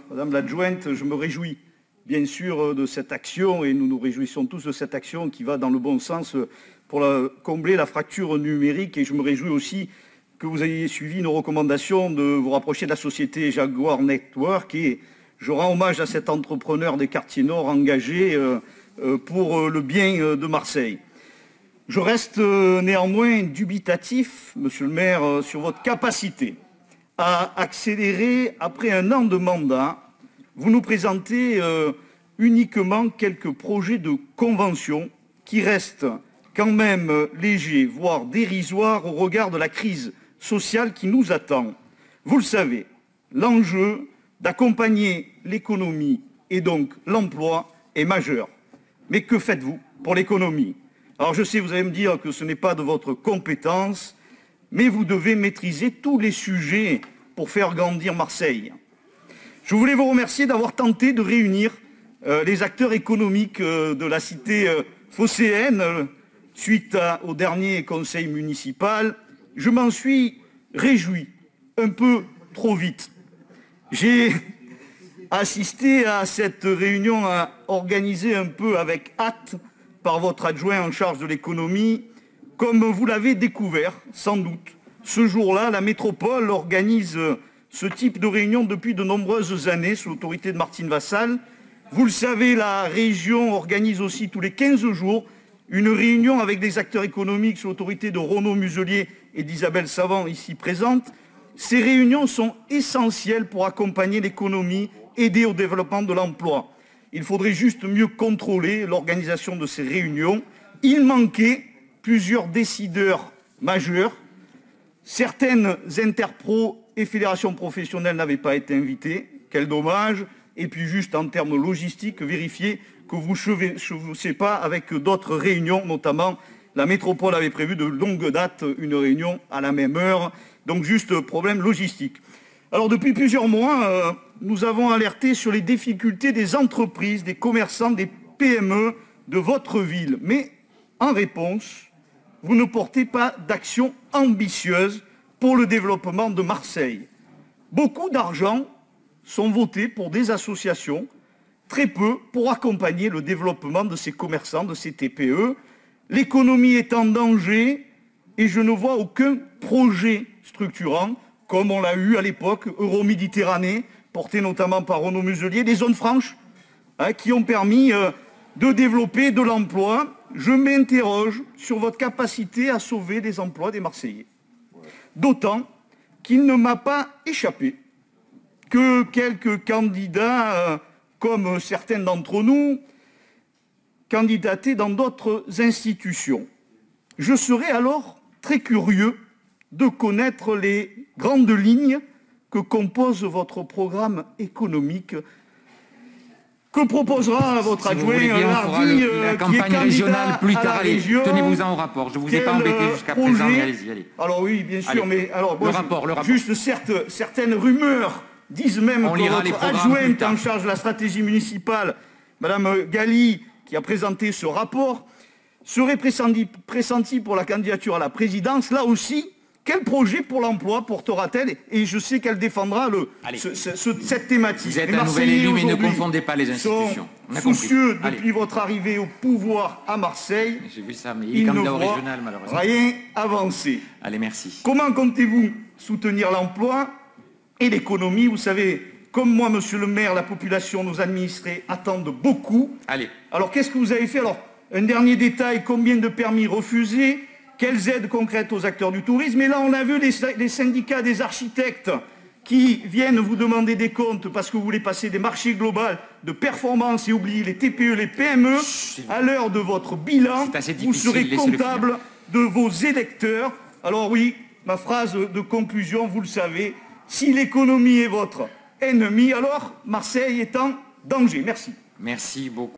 Madame l'adjointe, je me réjouis bien sûr de cette action et nous nous réjouissons tous de cette action qui va dans le bon sens pour combler la fracture numérique et je me réjouis aussi que vous ayez suivi nos recommandations de vous rapprocher de la société Jaguar Network et je rends hommage à cet entrepreneur des quartiers nord engagé pour le bien de Marseille. Je reste néanmoins dubitatif, monsieur le maire, sur votre capacité à accélérer après un an de mandat. Vous nous présentez uniquement quelques projets de convention qui restent quand même légers, voire dérisoires au regard de la crise sociale qui nous attend. Vous le savez, l'enjeu d'accompagner l'économie et donc l'emploi est majeur. Mais que faites-vous pour l'économie? Alors je sais, vous allez me dire que ce n'est pas de votre compétence, mais vous devez maîtriser tous les sujets pour faire grandir Marseille. Je voulais vous remercier d'avoir tenté de réunir les acteurs économiques de la cité phocéenne suite au dernier conseil municipal. Je m'en suis réjoui un peu trop vite. J'ai assisté à cette réunion organisée un peu avec hâte par votre adjoint en charge de l'économie. Comme vous l'avez découvert, sans doute, ce jour-là, la métropole organise ce type de réunion depuis de nombreuses années sous l'autorité de Martine Vassal. Vous le savez, la région organise aussi tous les 15 jours une réunion avec des acteurs économiques sous l'autorité de Renaud Muselier et d'Isabelle Savant, ici présente. Ces réunions sont essentielles pour accompagner l'économie, aider au développement de l'emploi. Il faudrait juste mieux contrôler l'organisation de ces réunions. Il manquait plusieurs décideurs majeurs. Certaines interpros et fédérations professionnelles n'avaient pas été invitées. Quel dommage. Et puis juste en termes logistiques, vérifier que vous ne chevauchez pas avec d'autres réunions, notamment la métropole avait prévu de longue date une réunion à la même heure. Donc juste problème logistique. Alors depuis plusieurs mois, nous avons alerté sur les difficultés des entreprises, des commerçants, des PME de votre ville. Mais en réponse, vous ne portez pas d'action ambitieuse pour le développement de Marseille. Beaucoup d'argent sont votés pour des associations, très peu pour accompagner le développement de ces commerçants, de ces TPE. L'économie est en danger et je ne vois aucun projet structurant, comme on l'a eu à l'époque, Euroméditerranée, porté notamment par Renaud Muselier, des zones franches qui ont permis de développer de l'emploi. Je m'interroge sur votre capacité à sauver des emplois des Marseillais. D'autant qu'il ne m'a pas échappé que quelques candidats, comme certains d'entre nous, candidataient dans d'autres institutions. Je serais alors très curieux de connaître les grandes lignes que compose votre programme économique. Que proposera votre adjoint mardi la campagne régionale plus tard. Allez, tenez-vous-en au rapport. Je ne vous ai pas embêté jusqu'à présent, mais allez-y. Allez. Alors oui, bien sûr, allez. Mais alors le rapport. Juste certaines rumeurs disent même que votre adjointe en charge de la stratégie municipale, Madame Galli, qui a présenté ce rapport, serait pressentie pour la candidature à la présidence. Là aussi, quel projet pour l'emploi portera-t-elle? Et je sais qu'elle défendra cette thématique. Vous êtes un nouvel élu, mais ne confondez pas les institutions. Sont soucieux depuis votre arrivée au pouvoir à Marseille. J'ai vu ça, mais il est candidat au régional, malheureusement. Rien avancé. Allez, merci. Comment comptez-vous soutenir l'emploi et l'économie? Vous savez, comme moi, monsieur le maire, la population, nos administrés attendent beaucoup. Allez. Alors, qu'est-ce que vous avez fait? Alors, un dernier détail, combien de permis refusés? Quelles aides concrètes aux acteurs du tourisme? Et là, on a vu les syndicats des architectes qui viennent vous demander des comptes parce que vous voulez passer des marchés globaux de performance et oublier les TPE, les PME. À l'heure de votre bilan, vous serez comptable de vos électeurs. Alors oui, ma phrase de conclusion, vous le savez, si l'économie est votre ennemi, alors Marseille est en danger. Merci. Merci beaucoup.